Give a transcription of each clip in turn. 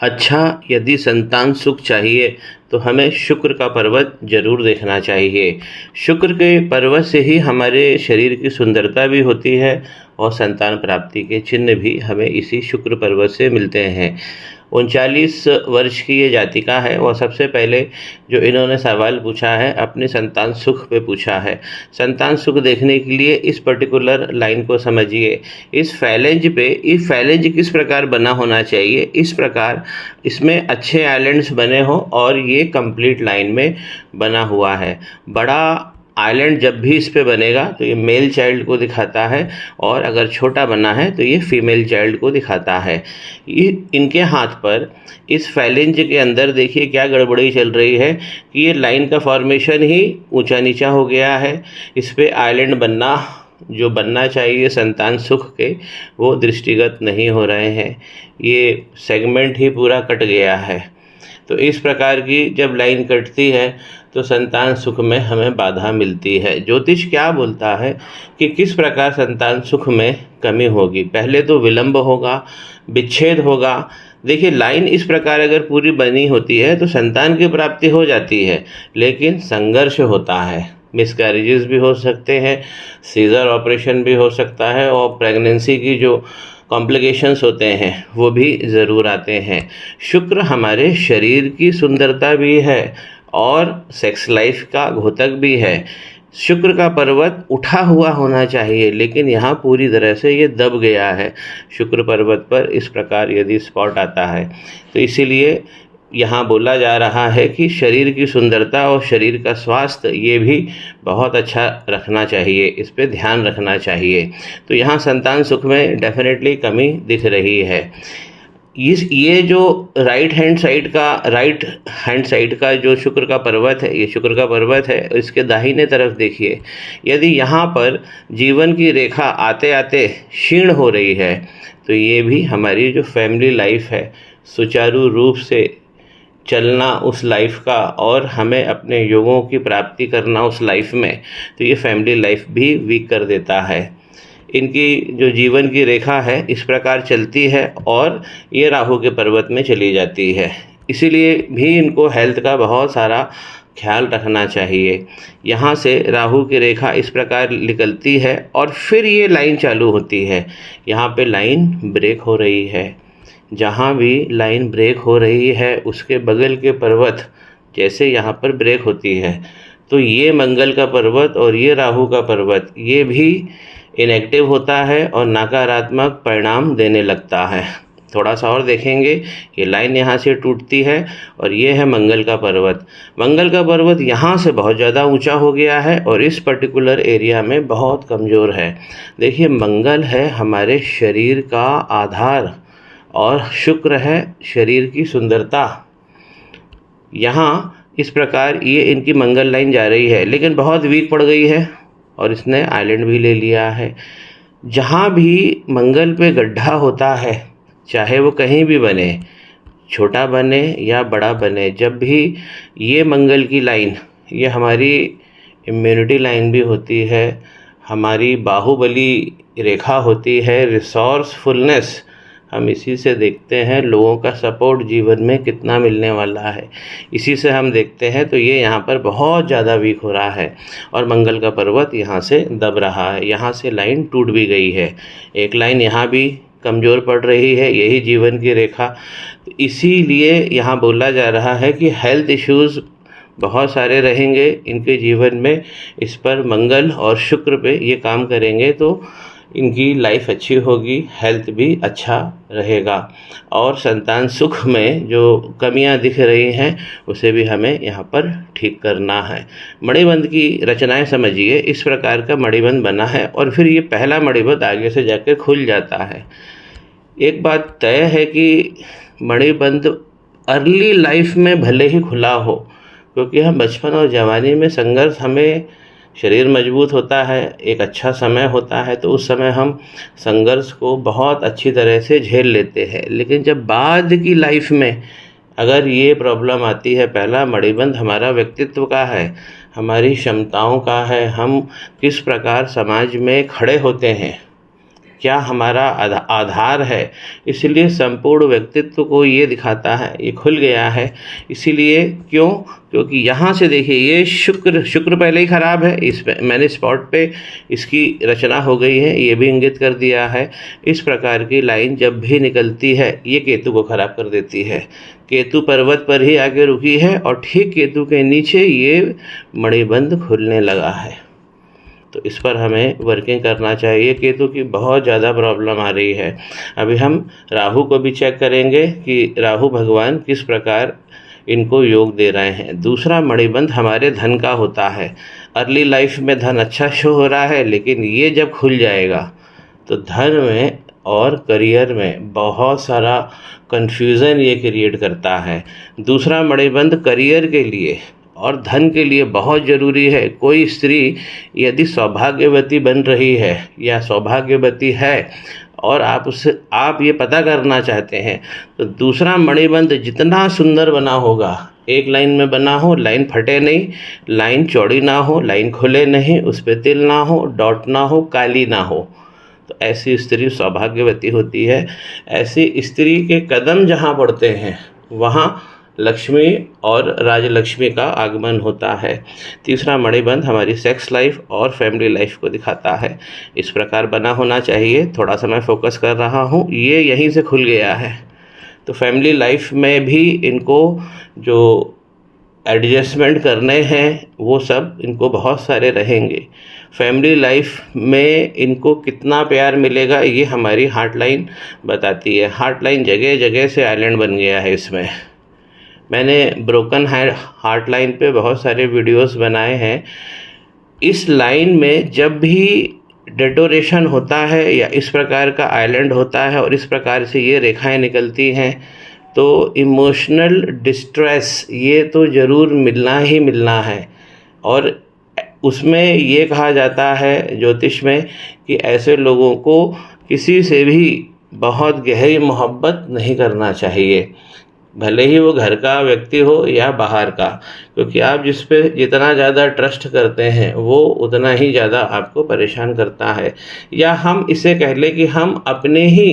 अच्छा, यदि संतान सुख चाहिए तो हमें शुक्र का पर्वत ज़रूर देखना चाहिए। शुक्र के पर्वत से ही हमारे शरीर की सुंदरता भी होती है और संतान प्राप्ति के चिन्ह भी हमें इसी शुक्र पर्वत से मिलते हैं। 39 वर्ष की ये जातिका है और सबसे पहले जो इन्होंने सवाल पूछा है अपने संतान सुख पे पूछा है। संतान सुख देखने के लिए इस पर्टिकुलर लाइन को समझिए। इस फैलेंज पे इस फैलेंज किस प्रकार बना होना चाहिए, इस प्रकार इसमें अच्छे आइलैंड्स बने हो और ये कंप्लीट लाइन में बना हुआ है। बड़ा आइलैंड जब भी इस पे बनेगा तो ये मेल चाइल्ड को दिखाता है और अगर छोटा बना है तो ये फीमेल चाइल्ड को दिखाता है। ये इनके हाथ पर इस फैलेंज के अंदर देखिए क्या गड़बड़ी चल रही है कि ये लाइन का फॉर्मेशन ही ऊंचा नीचा हो गया है। इस पे आइलैंड बनना चाहिए संतान सुख के, वो दृष्टिगत नहीं हो रहे हैं। ये सेगमेंट ही पूरा कट गया है। तो इस प्रकार की जब लाइन कटती है तो संतान सुख में हमें बाधा मिलती है। ज्योतिष क्या बोलता है कि किस प्रकार संतान सुख में कमी होगी। पहले तो विलंब होगा, विच्छेद होगा। देखिए लाइन इस प्रकार अगर पूरी बनी होती है तो संतान की प्राप्ति हो जाती है, लेकिन संघर्ष होता है। मिसकैरेजेस भी हो सकते हैं, सीजर ऑपरेशन भी हो सकता है और प्रेगनेंसी की जो कॉम्प्लिकेशंस होते हैं वो भी ज़रूर आते हैं। शुक्र हमारे शरीर की सुंदरता भी है और सेक्स लाइफ का घोतक भी है। शुक्र का पर्वत उठा हुआ होना चाहिए, लेकिन यहाँ पूरी तरह से ये दब गया है। शुक्र पर्वत पर इस प्रकार यदि स्पॉट आता है तो इसीलिए यहाँ बोला जा रहा है कि शरीर की सुंदरता और शरीर का स्वास्थ्य ये भी बहुत अच्छा रखना चाहिए, इस पे ध्यान रखना चाहिए। तो यहाँ संतान सुख में डेफिनेटली कमी दिख रही है। ये जो राइट हैंड साइड का जो शुक्र का पर्वत है, ये शुक्र का पर्वत है। इसके दाहिने तरफ देखिए, यदि यहाँ पर जीवन की रेखा आते आते क्षीण हो रही है तो ये भी हमारी जो फैमिली लाइफ है, सुचारू रूप से चलना उस लाइफ का और हमें अपने योगों की प्राप्ति करना उस लाइफ में, तो ये फैमिली लाइफ भी वीक कर देता है। इनकी जो जीवन की रेखा है इस प्रकार चलती है और ये राहु के पर्वत में चली जाती है। इसीलिए भी इनको हेल्थ का बहुत सारा ख्याल रखना चाहिए। यहाँ से राहु की रेखा इस प्रकार निकलती है और फिर ये लाइन चालू होती है। यहाँ पे लाइन ब्रेक हो रही है। जहाँ भी लाइन ब्रेक हो रही है उसके बगल के पर्वत जैसे यहाँ पर ब्रेक होती है तो ये मंगल का पर्वत और ये राहु का पर्वत ये भी इनएक्टिव होता है और नकारात्मक परिणाम देने लगता है। थोड़ा सा और देखेंगे, ये लाइन यहाँ से टूटती है और ये है मंगल का पर्वत। मंगल का पर्वत यहाँ से बहुत ज़्यादा ऊंचा हो गया है और इस पर्टिकुलर एरिया में बहुत कमज़ोर है। देखिए मंगल है हमारे शरीर का आधार और शुक्र है शरीर की सुंदरता। यहाँ इस प्रकार ये इनकी मंगल लाइन जा रही है लेकिन बहुत वीक पड़ गई है और इसने आइलैंड भी ले लिया है। जहाँ भी मंगल पे गड्ढा होता है, चाहे वो कहीं भी बने, छोटा बने या बड़ा बने, जब भी ये मंगल की लाइन, ये हमारी इम्यूनिटी लाइन भी होती है, हमारी बाहुबली रेखा होती है, रिसोर्सफुलनेस हम इसी से देखते हैं। लोगों का सपोर्ट जीवन में कितना मिलने वाला है इसी से हम देखते हैं। तो ये यहाँ पर बहुत ज़्यादा वीक हो रहा है और मंगल का पर्वत यहाँ से दब रहा है। यहाँ से लाइन टूट भी गई है, एक लाइन यहाँ भी कमज़ोर पड़ रही है, यही जीवन की रेखा। इसीलिए यहाँ बोला जा रहा है कि हेल्थ इश्यूज़ बहुत सारे रहेंगे इनके जीवन में। इस पर मंगल और शुक्र पे ये काम करेंगे तो इनकी लाइफ अच्छी होगी, हेल्थ भी अच्छा रहेगा और संतान सुख में जो कमियां दिख रही हैं उसे भी हमें यहाँ पर ठीक करना है। मणिबंध की रचनाएं समझिए, इस प्रकार का मणिबंध बना है और फिर ये पहला मणिबंध आगे से जाकर खुल जाता है। एक बात तय है कि मणिबंध अर्ली लाइफ में भले ही खुला हो, क्योंकि हम बचपन और जवानी में संघर्ष, हमें शरीर मजबूत होता है, एक अच्छा समय होता है तो उस समय हम संघर्ष को बहुत अच्छी तरह से झेल लेते हैं। लेकिन जब बाद की लाइफ में अगर ये प्रॉब्लम आती है, पहला मणिबंध हमारा व्यक्तित्व का है, हमारी क्षमताओं का है, हम किस प्रकार समाज में खड़े होते हैं, क्या हमारा आधार है, इसलिए संपूर्ण व्यक्तित्व को ये दिखाता है, ये खुल गया है। इसीलिए क्यों? क्योंकि यहाँ से देखिए ये शुक्र पहले ही खराब है, इस पे मैंने स्पॉट पे इसकी रचना हो गई है, ये भी इंगित कर दिया है। इस प्रकार की लाइन जब भी निकलती है ये केतु को खराब कर देती है। केतु पर्वत पर ही आके रुकी है और ठीक केतु के नीचे ये मणिबंध खुलने लगा है। तो इस पर हमें वर्किंग करना चाहिए। केतु की बहुत ज़्यादा प्रॉब्लम आ रही है। अभी हम राहु को भी चेक करेंगे कि राहु भगवान किस प्रकार इनको योग दे रहे हैं। दूसरा मणिबंध हमारे धन का होता है। अर्ली लाइफ में धन अच्छा शो हो रहा है, लेकिन ये जब खुल जाएगा तो धन में और करियर में बहुत सारा कन्फ्यूज़न ये क्रिएट करता है। दूसरा मणिबंध करियर के लिए और धन के लिए बहुत ज़रूरी है। कोई स्त्री यदि सौभाग्यवती बन रही है या सौभाग्यवती है और आप ये पता करना चाहते हैं, तो दूसरा मणिबंध जितना सुंदर बना होगा, एक लाइन में बना हो, लाइन फटे नहीं, लाइन चौड़ी ना हो, लाइन खुले नहीं, उस पर तिल ना हो, डॉट ना हो, काली ना हो, तो ऐसी स्त्री सौभाग्यवती होती है। ऐसी स्त्री के कदम जहाँ पड़ते हैं वहाँ लक्ष्मी और राजलक्ष्मी का आगमन होता है। तीसरा मणिबंध हमारी सेक्स लाइफ और फैमिली लाइफ को दिखाता है। इस प्रकार बना होना चाहिए। थोड़ा सा मैं फोकस कर रहा हूँ, ये यहीं से खुल गया है। तो फैमिली लाइफ में भी इनको जो एडजस्टमेंट करने हैं वो सब इनको बहुत सारे रहेंगे। फैमिली लाइफ में इनको कितना प्यार मिलेगा ये हमारी हार्ट लाइन बताती है। हार्ट लाइन जगह जगह से आइलैंड बन गया है। इसमें मैंने ब्रोकन हार्ट लाइन पे बहुत सारे वीडियोस बनाए हैं। इस लाइन में जब भी डेटोरेशन होता है या इस प्रकार का आइलैंड होता है और इस प्रकार से ये रेखाएं निकलती हैं, तो इमोशनल डिस्ट्रेस ये तो ज़रूर मिलना ही मिलना है। और उसमें ये कहा जाता है ज्योतिष में कि ऐसे लोगों को किसी से भी बहुत गहरी मोहब्बत नहीं करना चाहिए, भले ही वो घर का व्यक्ति हो या बाहर का, क्योंकि आप जिस पे जितना ज़्यादा ट्रस्ट करते हैं वो उतना ही ज़्यादा आपको परेशान करता है। या हम इसे कह लें कि हम अपने ही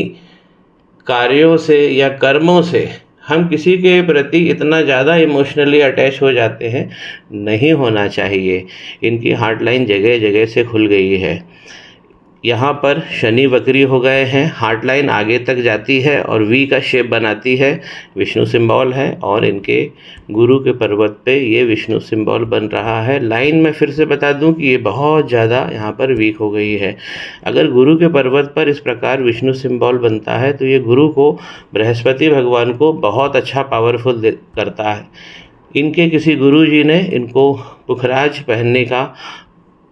कार्यों से या कर्मों से हम किसी के प्रति इतना ज़्यादा इमोशनली अटैच हो जाते हैं, नहीं होना चाहिए। इनकी हार्ट लाइन जगह जगह से खुल गई है। यहाँ पर शनि वक्री हो गए हैं, हार्ट लाइन आगे तक जाती है और वी का शेप बनाती है, विष्णु सिंबल है। और इनके गुरु के पर्वत पे ये विष्णु सिंबल बन रहा है। लाइन में फिर से बता दूं कि ये बहुत ज़्यादा यहाँ पर वीक हो गई है। अगर गुरु के पर्वत पर इस प्रकार विष्णु सिंबल बनता है तो ये गुरु को, बृहस्पति भगवान को बहुत अच्छा पावरफुल करता है। इनके किसी गुरु जी ने इनको पुखराज पहनने का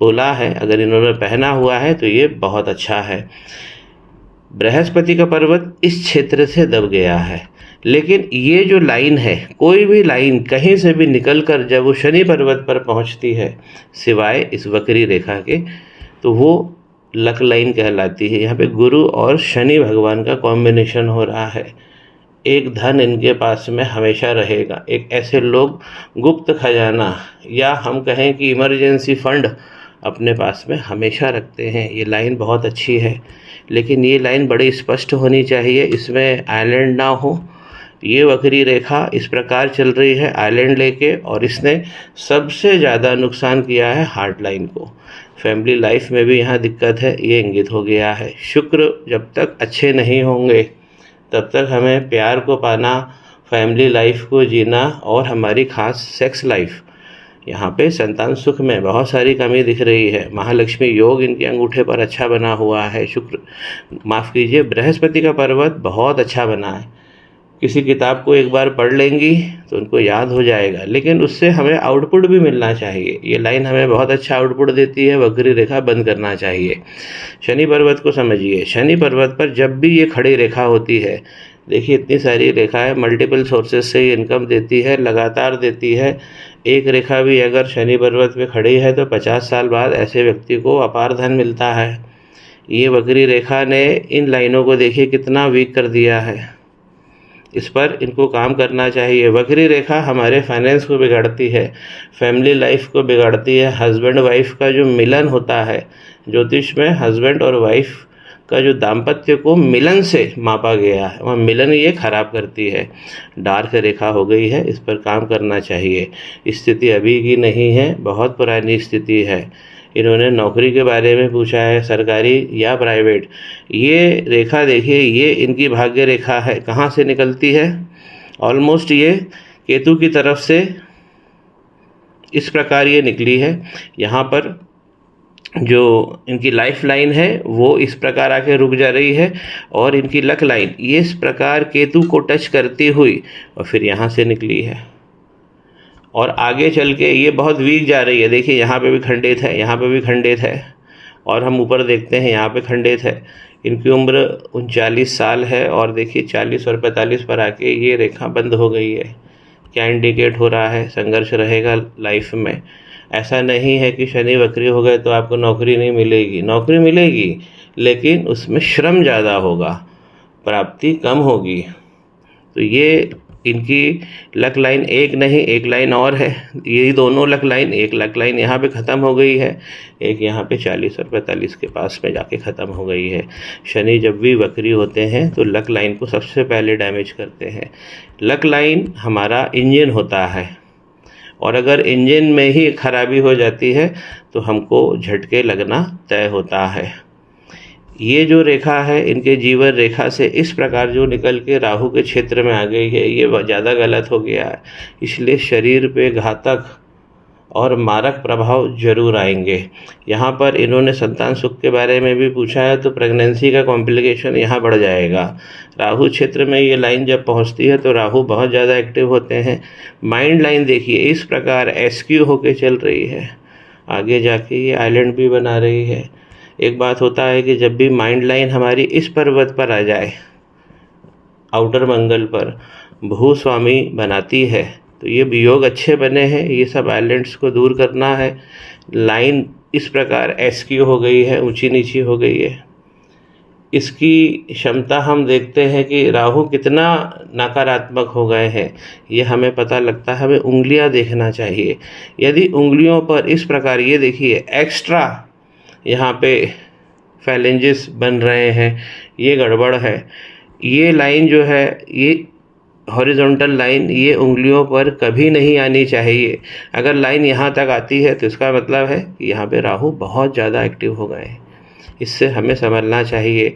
बोला है, अगर इन्होंने पहना हुआ है तो ये बहुत अच्छा है। बृहस्पति का पर्वत इस क्षेत्र से दब गया है, लेकिन ये जो लाइन है, कोई भी लाइन कहीं से भी निकलकर जब वो शनि पर्वत पर पहुंचती है, सिवाय इस वक्री रेखा के, तो वो लक लाइन कहलाती है। यहाँ पे गुरु और शनि भगवान का कॉम्बिनेशन हो रहा है। एक धन इनके पास में हमेशा रहेगा। एक ऐसे लोग गुप्त खजाना या हम कहें कि इमरजेंसी फंड अपने पास में हमेशा रखते हैं। ये लाइन बहुत अच्छी है, लेकिन ये लाइन बड़ी स्पष्ट होनी चाहिए, इसमें आइलैंड ना हो। ये वक्री रेखा इस प्रकार चल रही है आइलैंड लेके, और इसने सबसे ज़्यादा नुकसान किया है हार्ट लाइन को। फैमिली लाइफ में भी यहाँ दिक्कत है, ये इंगित हो गया है। शुक्र जब तक अच्छे नहीं होंगे तब तक हमें प्यार को पाना, फैमिली लाइफ को जीना और हमारी खास सेक्स लाइफ, यहाँ पे संतान सुख में बहुत सारी कमी दिख रही है। महालक्ष्मी योग इनके अंगूठे पर अच्छा बना हुआ है। माफ़ कीजिए, बृहस्पति का पर्वत बहुत अच्छा बना है। किसी किताब को एक बार पढ़ लेंगी तो उनको याद हो जाएगा, लेकिन उससे हमें आउटपुट भी मिलना चाहिए। ये लाइन हमें बहुत अच्छा आउटपुट देती है। वक्री रेखा बंद करना चाहिए। शनि पर्वत को समझिए, शनि पर्वत पर जब भी ये खड़ी रेखा होती है, देखिए इतनी सारी रेखाएं मल्टीपल सोर्सेज से इनकम देती है, लगातार देती है। एक रेखा भी अगर शनि पर्वत पे खड़ी है तो 50 साल बाद ऐसे व्यक्ति को अपार धन मिलता है। ये वक्री रेखा ने इन लाइनों को देखिए कितना वीक कर दिया है। इस पर इनको काम करना चाहिए। वक्री रेखा हमारे फाइनेंस को बिगाड़ती है, फैमिली लाइफ को बिगाड़ती है। हस्बैंड वाइफ का जो मिलन होता है, ज्योतिष में हस्बैंड और वाइफ का जो दाम्पत्य को मिलन से मापा गया है, वह मिलन ये खराब करती है। डार्क रेखा हो गई है, इस पर काम करना चाहिए। स्थिति अभी की नहीं है, बहुत पुरानी स्थिति है। इन्होंने नौकरी के बारे में पूछा है, सरकारी या प्राइवेट। ये रेखा देखिए, ये इनकी भाग्य रेखा है। कहाँ से निकलती है? ऑलमोस्ट ये केतु की तरफ से इस प्रकार ये निकली है। यहाँ पर जो इनकी लाइफ लाइन है वो इस प्रकार आके रुक जा रही है, और इनकी लक लाइन ये इस प्रकार केतु को टच करती हुई और फिर यहाँ से निकली है, और आगे चल के ये बहुत वीक जा रही है। देखिए यहाँ पे भी खंडित है, यहाँ पे भी खंडित है, और हम ऊपर देखते हैं यहाँ पे खंडित है। इनकी उम्र 39 साल है, और देखिए 40 और 45 पर आके ये रेखा बंद हो गई है। क्या इंडिकेट हो रहा है? संघर्ष रहेगा लाइफ में। ऐसा नहीं है कि शनि वक्री हो गए तो आपको नौकरी नहीं मिलेगी, नौकरी मिलेगी, लेकिन उसमें श्रम ज़्यादा होगा, प्राप्ति कम होगी। तो ये इनकी लक लाइन एक नहीं, एक लाइन और है। ये दोनों लक लाइन, एक लक लाइन यहाँ पे ख़त्म हो गई है, एक यहाँ पे 40 और 45 के पास में जाके ख़त्म हो गई है। शनि जब भी वक्री होते हैं तो लक लाइन को सबसे पहले डैमेज करते हैं। लक लाइन हमारा इंजन होता है, और अगर इंजन में ही खराबी हो जाती है तो हमको झटके लगना तय होता है। ये जो रेखा है इनके जीवन रेखा से इस प्रकार जो निकल के राहु के क्षेत्र में आ गई है, ये ज़्यादा गलत हो गया है। इसलिए शरीर पे घातक और मारक प्रभाव जरूर आएंगे। यहाँ पर इन्होंने संतान सुख के बारे में भी पूछा है, तो प्रेगनेंसी का कॉम्प्लिकेशन यहाँ बढ़ जाएगा। राहु क्षेत्र में ये लाइन जब पहुँचती है तो राहु बहुत ज़्यादा एक्टिव होते हैं। माइंड लाइन देखिए इस प्रकार एसक्यू होके चल रही है, आगे जाके ये आइलैंड भी बना रही है। एक बात होता है कि जब भी माइंड लाइन हमारी इस पर्वत पर आ जाए, आउटर मंगल पर भूस्वामी बनाती है, तो ये वियोग अच्छे बने हैं, ये सब आइलैंड्स को दूर करना है। लाइन इस प्रकार एसक्यू हो गई है, ऊंची नीची हो गई है। इसकी क्षमता हम देखते हैं कि राहु कितना नकारात्मक हो गए हैं, ये हमें पता लगता है। हमें उंगलियां देखना चाहिए। यदि उंगलियों पर इस प्रकार ये देखिए एक्स्ट्रा यहाँ पे फैलेंजेस बन रहे हैं, ये गड़बड़ है। ये लाइन जो है, ये हॉरिजॉन्टल लाइन, ये उंगलियों पर कभी नहीं आनी चाहिए। अगर लाइन यहाँ तक आती है तो इसका मतलब है कि यहाँ पे राहु बहुत ज़्यादा एक्टिव हो गए हैं। इससे हमें समझना चाहिए।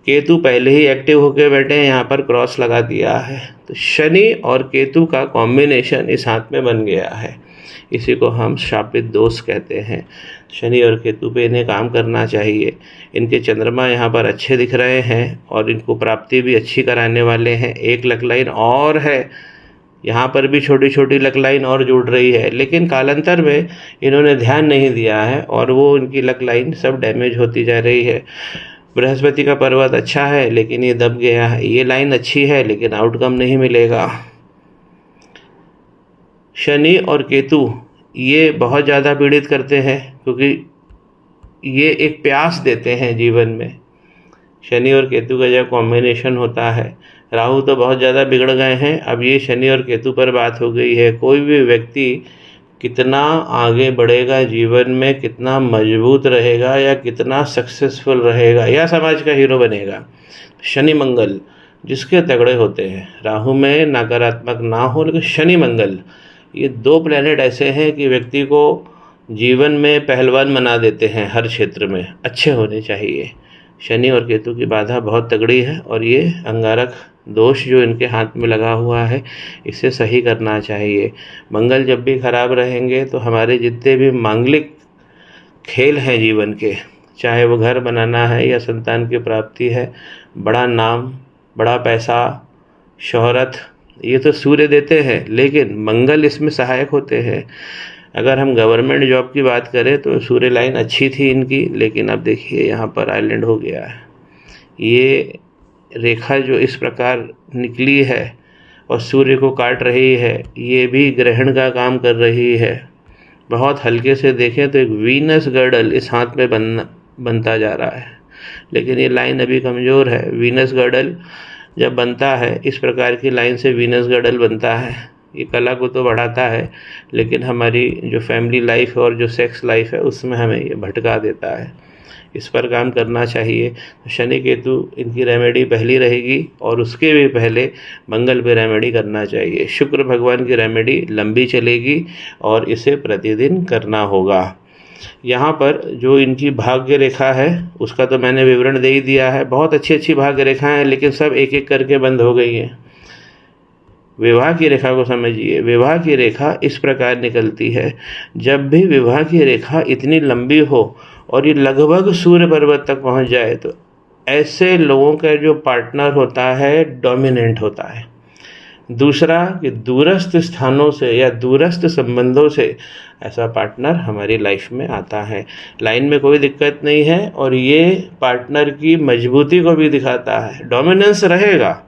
केतु पहले ही एक्टिव होकर बैठे हैं, यहाँ पर क्रॉस लगा दिया है, तो शनि और केतु का कॉम्बिनेशन इस हाथ में बन गया है। इसी को हम शापित दोष कहते हैं। शनि और केतु पे इन्हें काम करना चाहिए। इनके चंद्रमा यहाँ पर अच्छे दिख रहे हैं, और इनको प्राप्ति भी अच्छी कराने वाले हैं। एक लक लाइन और है, यहाँ पर भी छोटी छोटी लक लाइन और जुड़ रही है, लेकिन कालांतर में इन्होंने ध्यान नहीं दिया है, और वो इनकी लक लाइन सब डैमेज होती जा रही है। बृहस्पति का पर्वत अच्छा है, लेकिन ये दब गया है। ये लाइन अच्छी है, लेकिन आउटकम नहीं मिलेगा। शनि और केतु ये बहुत ज़्यादा पीड़ित करते हैं, क्योंकि ये एक प्यास देते हैं जीवन में। शनि और केतु का जब कॉम्बिनेशन होता है, राहु तो बहुत ज़्यादा बिगड़ गए हैं, अब ये शनि और केतु पर बात हो गई है। कोई भी व्यक्ति कितना आगे बढ़ेगा जीवन में, कितना मजबूत रहेगा, या कितना सक्सेसफुल रहेगा, या समाज का हीरो बनेगा, शनि मंगल जिसके तगड़े होते हैं। राहु में नकारात्मक ना हो, लेकिन शनि मंगल ये दो प्लैनेट ऐसे हैं कि व्यक्ति को जीवन में पहलवान बना देते हैं। हर क्षेत्र में अच्छे होने चाहिए। शनि और केतु की बाधा बहुत तगड़ी है, और ये अंगारक दोष जो इनके हाथ में लगा हुआ है, इसे सही करना चाहिए। मंगल जब भी खराब रहेंगे तो हमारे जितने भी मांगलिक खेल हैं जीवन के, चाहे वो घर बनाना है या संतान की प्राप्ति है, बड़ा नाम, बड़ा पैसा, शोहरत, ये तो सूर्य देते हैं, लेकिन मंगल इसमें सहायक होते हैं। अगर हम गवर्नमेंट जॉब की बात करें तो सूर्य लाइन अच्छी थी इनकी, लेकिन अब देखिए यहाँ पर आइलैंड हो गया है। ये रेखा जो इस प्रकार निकली है और सूर्य को काट रही है, ये भी ग्रहण का काम कर रही है। बहुत हल्के से देखें तो एक वीनस गर्डल इस हाथ में बनता जा रहा है, लेकिन ये लाइन अभी कमज़ोर है। वीनस गर्डल जब बनता है, इस प्रकार की लाइन से वीनस गर्डल बनता है, ये कला को तो बढ़ाता है, लेकिन हमारी जो फैमिली लाइफ और जो सेक्स लाइफ है उसमें हमें ये भटका देता है। इस पर काम करना चाहिए। तो शनि केतु इनकी रेमेडी पहली रहेगी और उसके भी पहले मंगल पे रेमेडी करना चाहिए। शुक्र भगवान की रेमेडी लंबी चलेगी और इसे प्रतिदिन करना होगा। यहाँ पर जो इनकी भाग्य रेखा है उसका तो मैंने विवरण दे ही दिया है। बहुत अच्छी अच्छी भाग्य रेखाएं हैं, लेकिन सब एक एक करके बंद हो गई हैं। विवाह की रेखा को समझिए। विवाह की रेखा इस प्रकार निकलती है, जब भी विवाह की रेखा इतनी लंबी हो और ये लगभग सूर्य पर्वत तक पहुंच जाए, तो ऐसे लोगों का जो पार्टनर होता है डोमिनेंट होता है। दूसरा कि दूरस्थ स्थानों से या दूरस्थ संबंधों से ऐसा पार्टनर हमारी लाइफ में आता है। लाइन में कोई दिक्कत नहीं है और ये पार्टनर की मजबूती को भी दिखाता है। डोमिनेंस रहेगा।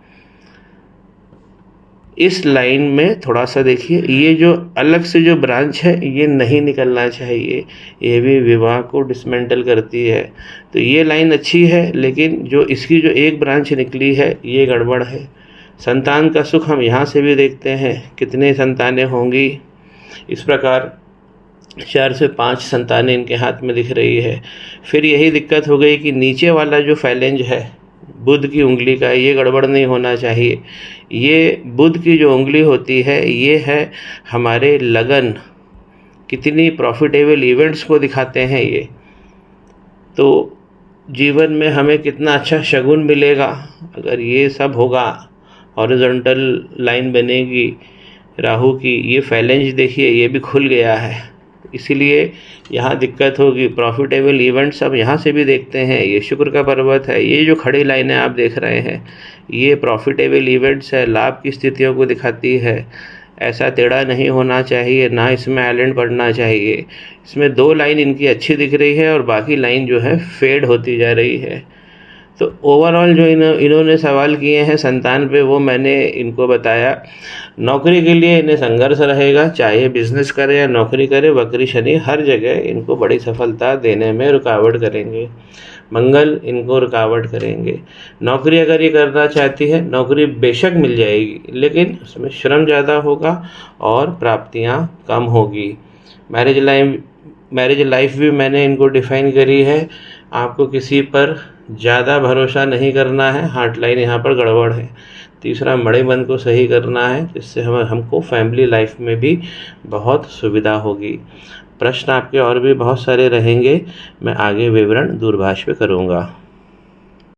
इस लाइन में थोड़ा सा देखिए, ये जो अलग से जो ब्रांच है ये नहीं निकलना चाहिए, ये भी विवाह को डिसमेंटल करती है। तो ये लाइन अच्छी है, लेकिन जो इसकी जो एक ब्रांच निकली है ये गड़बड़ है। संतान का सुख हम यहाँ से भी देखते हैं, कितने संतानें होंगी। इस प्रकार 4 से 5 संतानें इनके हाथ में दिख रही है। फिर यही दिक्कत हो गई कि नीचे वाला जो फैलेंज है बुध की उंगली का, ये गड़बड़ नहीं होना चाहिए। ये बुध की जो उंगली होती है ये है हमारे लगन, कितनी प्रॉफिटेबल इवेंट्स को दिखाते हैं ये। तो जीवन में हमें कितना अच्छा शगुन मिलेगा अगर ये सब होगा। हॉरिजॉन्टल लाइन बनेगी राहु की। ये फैलेंज देखिए ये भी खुल गया है, इसीलिए यहाँ दिक्कत होगी। प्रॉफिटेबल इवेंट्स अब यहाँ से भी देखते हैं। ये शुक्र का पर्वत है। ये जो खड़ी लाइनें आप देख रहे हैं ये प्रॉफिटेबल इवेंट्स है, लाभ की स्थितियों को दिखाती है। ऐसा टेढ़ा नहीं होना चाहिए, ना इसमें आइलैंड पड़ना चाहिए। इसमें 2 लाइन इनकी अच्छी दिख रही है और बाकी लाइन जो है फेड होती जा रही है। तो ओवरऑल जो इन्होंने सवाल किए हैं संतान पे, वो मैंने इनको बताया। नौकरी के लिए इन्हें संघर्ष रहेगा, चाहे बिजनेस करे या नौकरी करे। वक्री शनि हर जगह इनको बड़ी सफलता देने में रुकावट करेंगे। मंगल इनको रुकावट करेंगे। नौकरी अगर ये करना चाहती है, नौकरी बेशक मिल जाएगी, लेकिन उसमें श्रम ज़्यादा होगा और प्राप्तियाँ कम होगी। मैरिज लाइफ भी मैंने इनको डिफाइन करी है। आपको किसी पर ज़्यादा भरोसा नहीं करना है, हार्ट लाइन यहाँ पर गड़बड़ है। तीसरा, मणिबंध को सही करना है, जिससे हमको फैमिली लाइफ में भी बहुत सुविधा होगी। प्रश्न आपके और भी बहुत सारे रहेंगे, मैं आगे विवरण दूरभाष पे करूँगा।